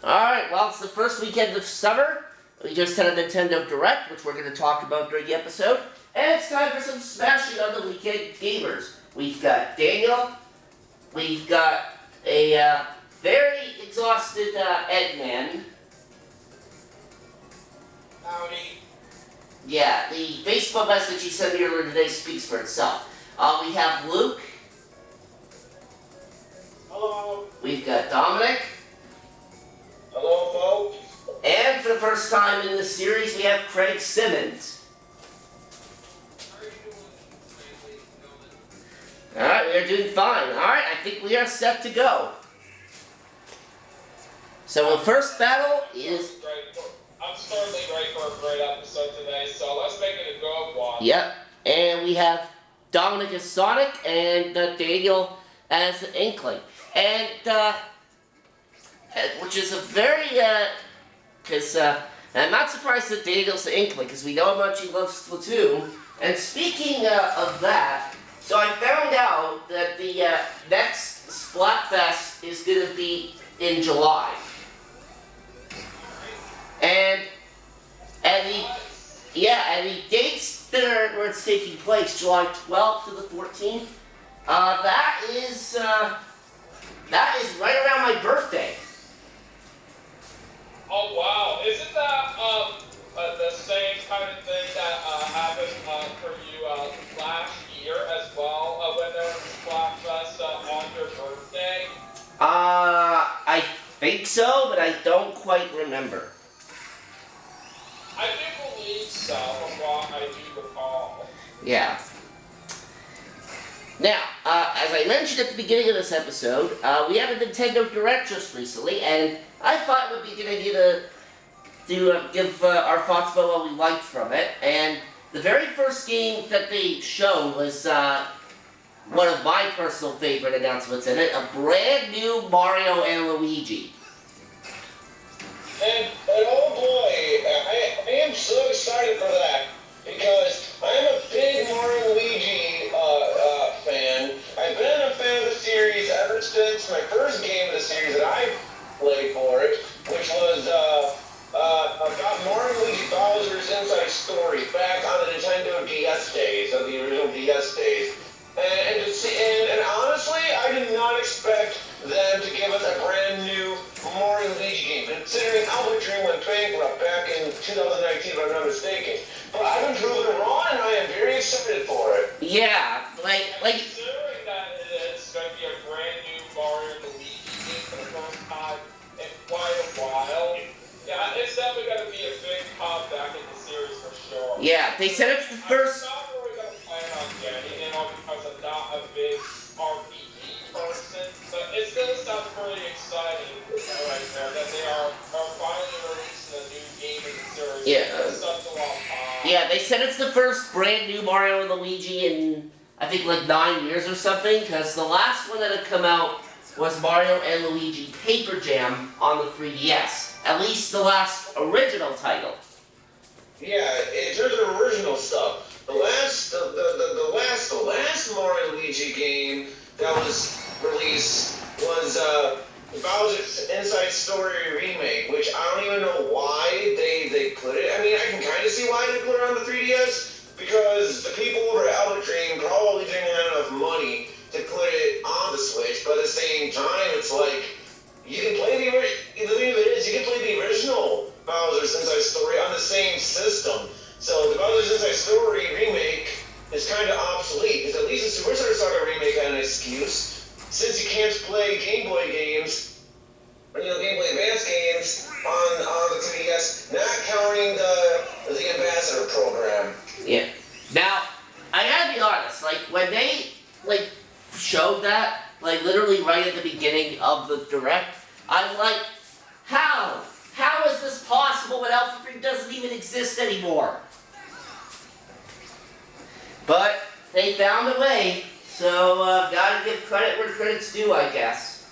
Alright, well, it's the first weekend of summer. We just had a Nintendo Direct, which we're going to talk about during the episode. And it's time for some smashing on the weekend gamers. We've got Daniel. We've got a very exhausted Eggman. Howdy. Yeah, the Facebook message he sent me earlier today speaks for itself. We have Luke. Hello. We've got Dominic. Hello, folks. And for the first time in this series, we have Craig Simmons. How are you doing lately, gentlemen? Alright, we are doing fine. Alright, I think we are set to go. So the first battle is... I'm certainly ready for a great episode today, so let's make it a good one. Yep, and we have Dominic as Sonic and Daniel as Inkling. And, which is a very, because I'm not surprised that Daniel's the Inkling, because we know how much he loves Splatoon. And speaking of that, so I found out that the next Splatfest is going to be in July. And the dates where it's taking place, July 12th to the 14th, that is right around my birthday. Oh, wow. Isn't that the same kind of thing that happened for you last year as well, when there was Splatfest on your birthday? I think so, but I don't quite remember. I do believe so, from what I do recall. Yeah. Now, as I mentioned at the beginning of this episode, we had a Nintendo Direct just recently, and I thought it would be a good idea to give our thoughts about what we liked from it. And the very first game that they showed was one of my personal favorite announcements in it, a brand new Mario and Luigi. And oh boy, I am so excited for that, because I'm a big Mario Luigi fan. I've been a fan of the series ever since my first game of the series that I played for it, which was about Mario Luigi Bowser's Inside Story back on the Nintendo DS days, of the original DS days. And honestly, I did not expect them to give us a brand new Mario Luigi game, considering Albert Dream went bankrupt back in 2019, if I'm not mistaken. But I've been proven wrong, and I am very excited for it. Yeah, like. Considering that it's going to be a brand new Mario and Luigi game for the first time in quite a while, yeah, it's definitely going to be a big comeback in the series for sure. Yeah, they said it's the first. I'm not really going to plan on getting it because I'm not a big RPG person, but it still sounds pretty exciting right there that they are finally releasing a new game in the series. Yeah. For such a long time. Yeah, they said it's the first brand new Mario and Luigi in, I think, like 9 years or something, because the last one that had come out was Mario and Luigi Paper Jam on the 3DS. At least the last original title. Yeah, in terms of original stuff, the last Mario Luigi game that was released was Bowser's Inside Story remake, which I don't even know why they put it. I mean, I can kind of see why they put it on the 3DS, because the people over at Albert Dream probably didn't have enough money to put it on the Switch, but at the same time, it's like, you can play the thing of it is, you can play the original Bowser's Inside Story on the same system. So the Bowser's Inside Story remake is kind of obsolete, because at least the Superstar Saga remake had an excuse. Since you can't play Game Boy games, Game Boy Advance games on the 3DS, not counting the Ambassador program. Yeah. Now, I gotta be honest, like, when they, showed that, literally right at the beginning of the Direct, I'm like, how? How is this possible when Alpha 3 doesn't even exist anymore? But they found a way, so gotta give credit where credit's due, I guess.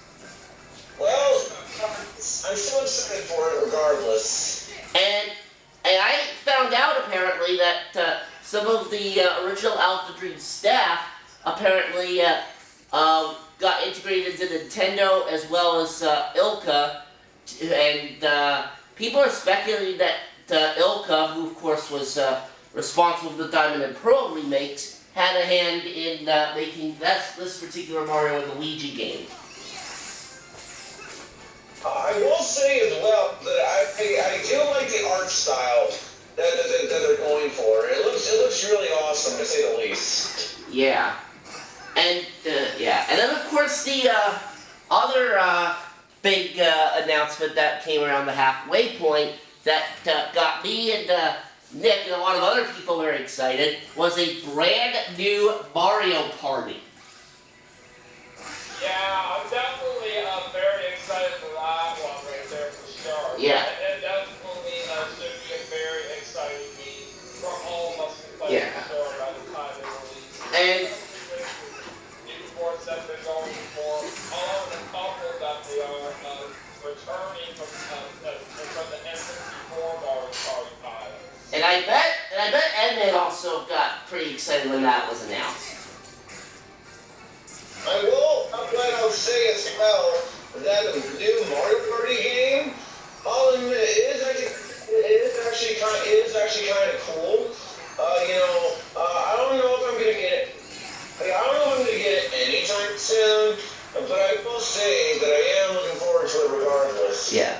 Well, I'm still excited for it regardless. And I found out apparently that some of the original Alpha Dream staff apparently got integrated into Nintendo as well as Ilka and people are speculating that Ilka, who of course was responsible for the Diamond and Pearl remakes, had a hand in making this particular Mario and Luigi game. I will say as well that I do like the art style that they're going for. It looks really awesome, to say the least. Yeah, and then of course the other big announcement that came around the halfway point that got me and Nick and a lot of other people very excited was a brand new Mario Party. Yeah, I'm definitely very excited for that one right there for sure. Yeah. It definitely should be a very exciting game for all of us to play for sure by the time they release. And new sports that they're going for, all of the couple that they are returning from the N64 Mario Party title. And I bet Edmund also got pretty excited when that was announced. I'll say as well that the new Mario Party game, I'll admit, it is actually kind of cool. I don't know if I'm gonna get it. I don't know if I'm gonna get it anytime soon, but I will say that I am looking forward to it regardless. Yeah.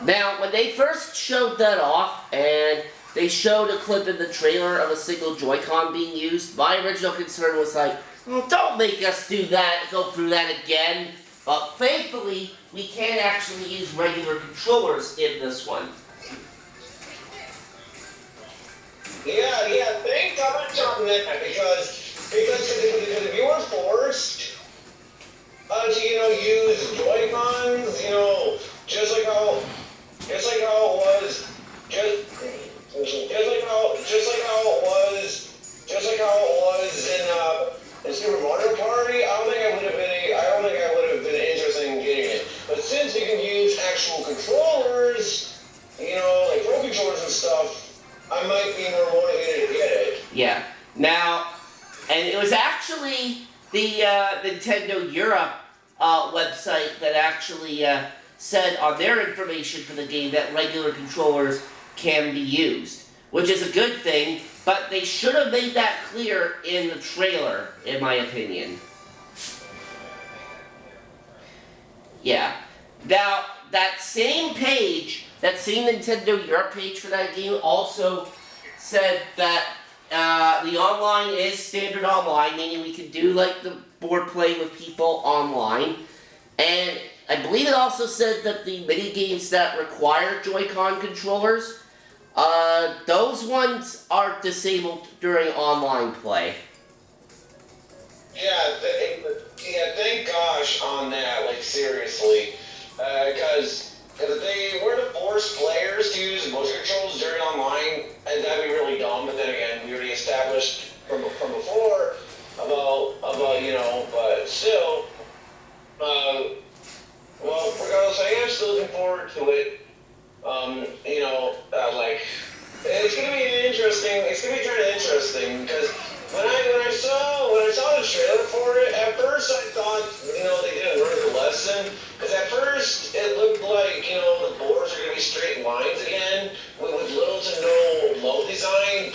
Now, when they first showed that off, and they showed a clip in the trailer of a single Joy-Con being used, my original concern was like, well, don't make us do that, go through that again. But thankfully, we can actually use regular controllers in this one. Yeah, thank God on that, because if you were forced to, use Joy-Cons, just like how it was in Super Mario Party, I don't think I would have been interested in getting it. But since you can use actual controllers, like Pro Controllers and stuff, I might be more motivated to get it. Yeah. Now, and it was actually the Nintendo Europe website that actually said on their information for the game that regular controllers can be used, which is a good thing, but they should have made that clear in the trailer, in my opinion. Yeah. Now, that same page, that same Nintendo Europe page for that game also said that the online is standard online, meaning we can do like the board play with people online. And I believe it also said that the mini games that require Joy-Con controllers, those ones are disabled during online play. Yeah, thank gosh on that, like seriously, because if they were to force players to use motion controls during online, that'd be really dumb. But then again, we already established from before about but still, well, regardless, I am still looking forward to it. It's gonna be kind of interesting because when I saw the trailer for it, at first I thought they didn't learn the lesson, because at first it looked like the boards are gonna be straight lines again with little to no low design,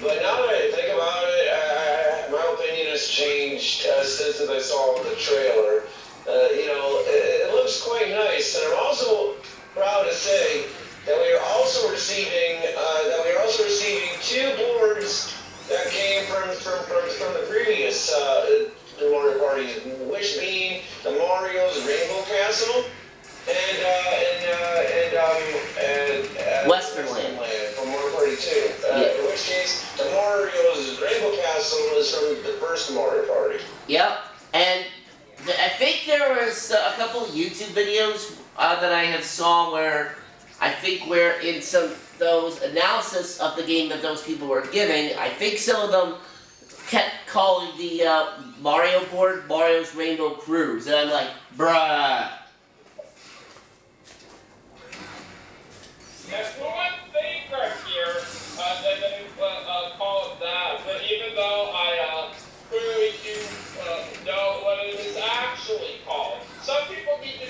but now that I think about it, my opinion has changed since I saw the trailer. It looks quite nice, and I'm also proud to say that we are also receiving two boards that came from the previous Mario Party, which being the Mario's Rainbow Castle and Westernland from Mario Party 2. In which case, the Mario's Rainbow Castle was from the first Mario Party. Yep, and I think there was a couple YouTube videos that I have saw where in some those analysis of the game that those people were giving, I think some of them kept calling the Mario board Mario's Rainbow Cruise, and I'm like, bruh. That's one thing right here that they call it that, but even though I clearly do know what it is actually called, some people need to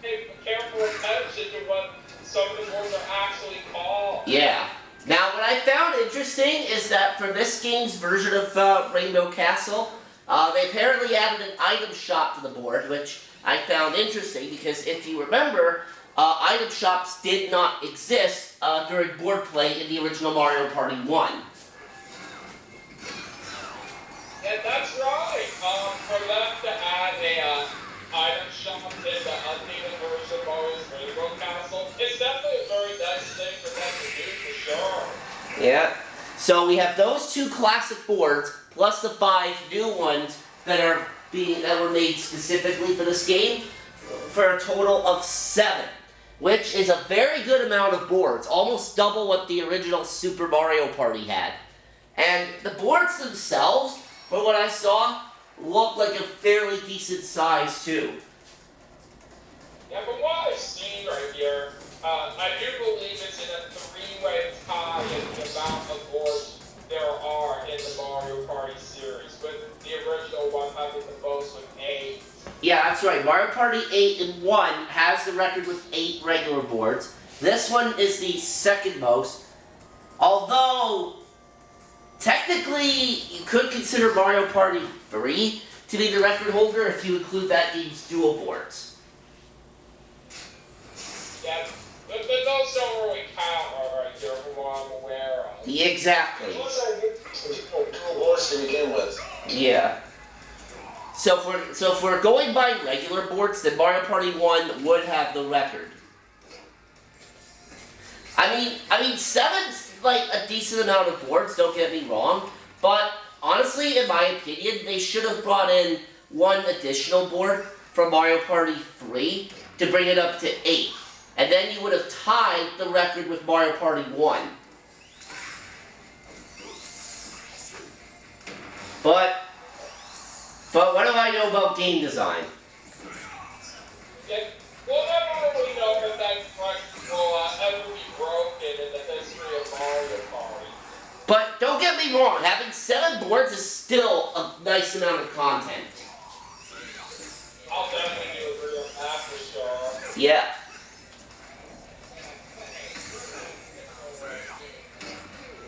be careful with attention to what some of the boards are actually called. Yeah. Now, what I found interesting is that for this game's version of Rainbow Castle, they apparently added an item shop to the board, which I found interesting because if you remember, item shops did not exist during board play in the original Mario Party 1. And that's right. For them to add a item shop in the updated version of Mario's Rainbow Castle, it's definitely a very nice thing for them to do for sure. Yeah. So we have those 2 classic boards plus the 5 new ones that were made specifically for this game for a total of 7, which is a very good amount of boards, almost double what the original Super Mario Party had. And the boards themselves, from what I saw, look like a fairly decent size too. Yeah, but what I've seen right here, I do believe it's in a 3-way tie in the amount of boards there are in the Mario Party series, with the original one having the most with 8. Yeah, that's right. Mario Party 8 and 1 has the record with 8 regular boards. This one is the second most, although technically you could consider Mario Party 3 to be the record holder if you include that game's dual boards. Yeah, but those don't really count right here from what I'm aware of. Exactly. Plus, I get dual boards to begin with. Yeah. So if we're going by regular boards, then Mario Party 1 would have the record. I mean, 7's like a decent amount of boards, don't get me wrong, but honestly, in my opinion, they should have brought in 1 additional board from Mario Party 3 to bring it up to 8. And then you would have tied the record with Mario Party 1. But what do I know about game design? Yeah, we'll never really know if that much will ever be broken in the history of Mario Party. But don't get me wrong, having 7 boards is still a nice amount of content. I'll definitely agree on that for sure. Yeah.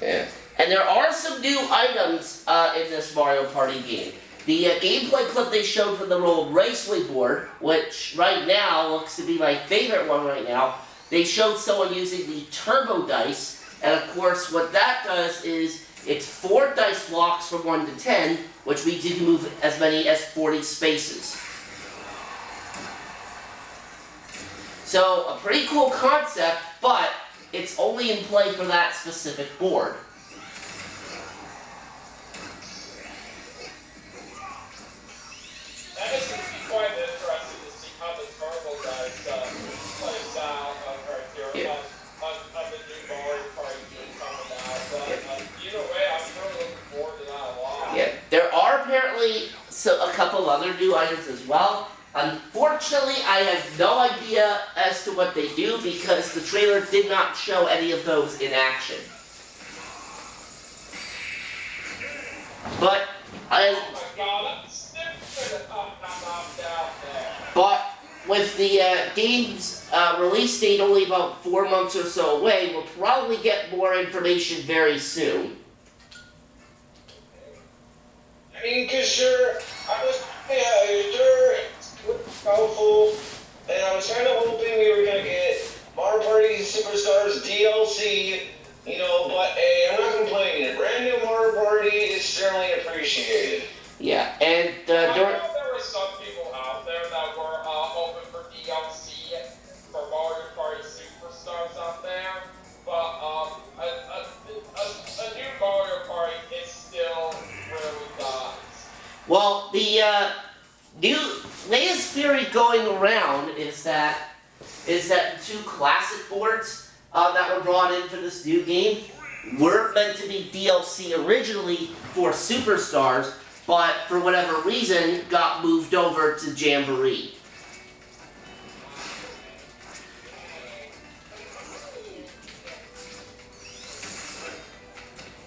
Yeah. And there are some new items in this Mario Party game. The gameplay clip they showed for the Roll Raceway board, which right now looks to be my favorite one right now, they showed someone using the Turbo Dice, and of course what that does is it's 4 dice blocks from 1 to 10, which means you can move as many as 40 spaces. So, a pretty cool concept, but it's only in play for that specific board. That is going to be quite interesting to see how the Turbo Dice plays out right here on the new Mario Party game coming out. But either way, I'm really looking forward to that a lot. Yeah, there are apparently a couple other new items as well. Unfortunately, I have no idea as to what they do because the trailer did not show any of those in action. But Oh my god, I'm still knocked out there. But with the game's release date only about 4 months or so away, we'll probably get more information very soon. I mean, cause sure, powerful, and I was kind of hoping we were gonna get Mario Party Superstars DLC, you know, but hey, I'm not complaining. A brand new Mario Party is certainly appreciated. Yeah, and I know there were some people out there that were hoping for DLC for Mario Party Superstars out there, but a new Mario Party is still really nice. well, the latest theory going around is that the 2 classic boards that were brought in for this new game were meant to be DLC originally for Superstars, but for whatever reason got moved over to Jamboree.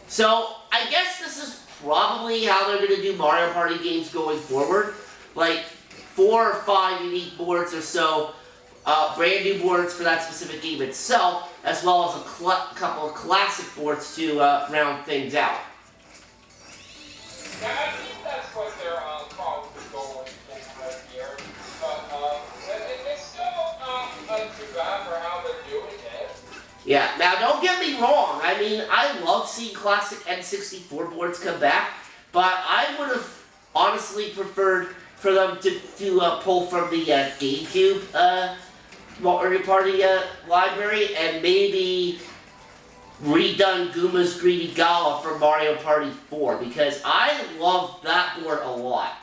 So I guess this is probably how they're going to do Mario Party games going forward. Like 4 or 5 unique boards or so brand new boards for that specific game itself, as well as a couple of classic boards to round things out. Yeah, I think that's what they're probably going for here. But it's still not too bad for how they're doing it. Yeah, now don't get me wrong, I mean, I love seeing classic N64 boards come back, but I would have honestly preferred for them to pull from the GameCube Mario Party library and maybe redone Gooma's Greedy Gala for Mario Party 4, because I love that board a lot.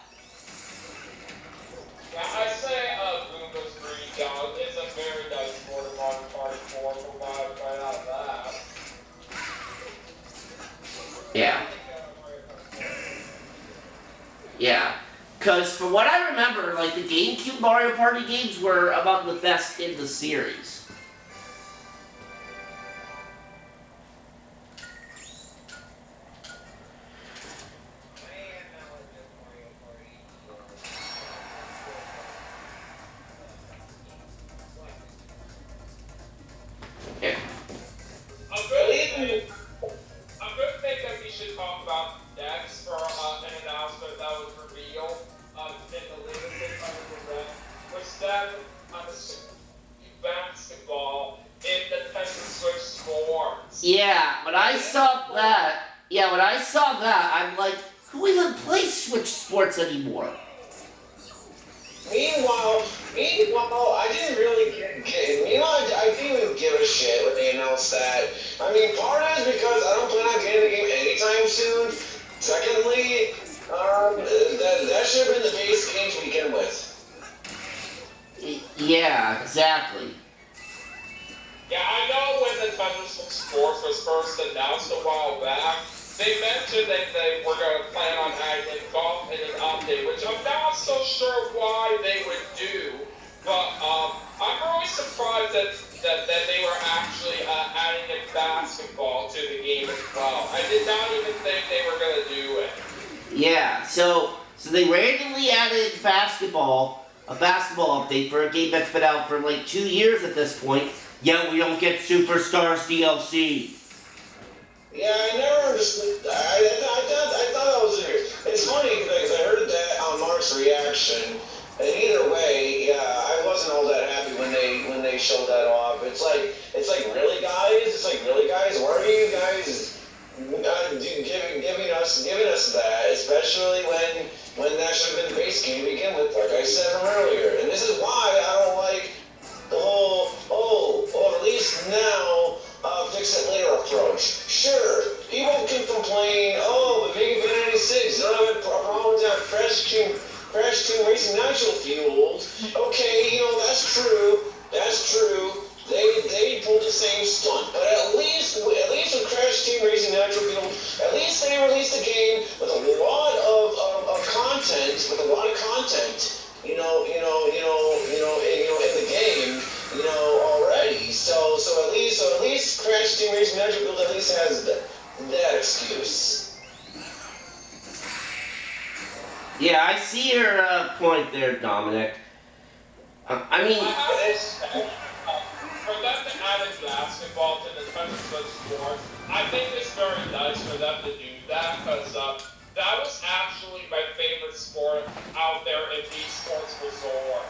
Yeah, I say Goomba's Greedy Gala is a very nice board in Mario Party 4 from what I find out of that. Yeah. Yeah. Because from what I remember, like, the GameCube Mario Party games were among the best in the series. Yeah. A good thing that we should talk about next for an announcement that was revealed in the latest event was that basketball in Nintendo Switch Sports. Yeah, when I saw that, I'm like, who even plays Switch Sports anymore? Meanwhile, I didn't really I didn't even give a shit when they announced that. I mean, part of it is because I don't plan on getting the game anytime soon. Secondly, that should have been the base game to begin with. Yeah, exactly. Yeah, I know when Nintendo Switch Sports was first announced a while back, they mentioned that they were going to plan on adding golf in an update, which I'm not so sure why they would do. But I'm really surprised that they were actually adding in basketball to the game as well. I did not even think they were going to do it. Yeah, so they randomly added a basketball update for a game that's been out for like 2 years at this point, yet we don't get Superstars DLC. Yeah, I never understood. I thought that was weird. It's funny because I heard that on Mark's reaction, and either way, yeah, I wasn't all that happy when they showed that off. It's like really, guys. It's like really, guys. Why are you guys giving us that? Especially when that should have been the base game to begin with, like I said earlier. And this is why I don't like the whole at least now. Fix it later approach. Sure, people can complain, but maybe for 96, they don't have a problem with that Crash Team Racing Natural Fuels. Okay, that's true. They pulled the same stunt, but at least with Crash Team Racing Natural Fuel, at least they released a game with a lot of content, in the game. Already. So at least Crash Team Racing Natural Build at least has that excuse. Yeah, I see your point there, Dominic. I mean, for them to add in basketball to the Nintendo Switch Sports, I think it's very nice for them to do that because that was actually my favorite sport out there in esports resort.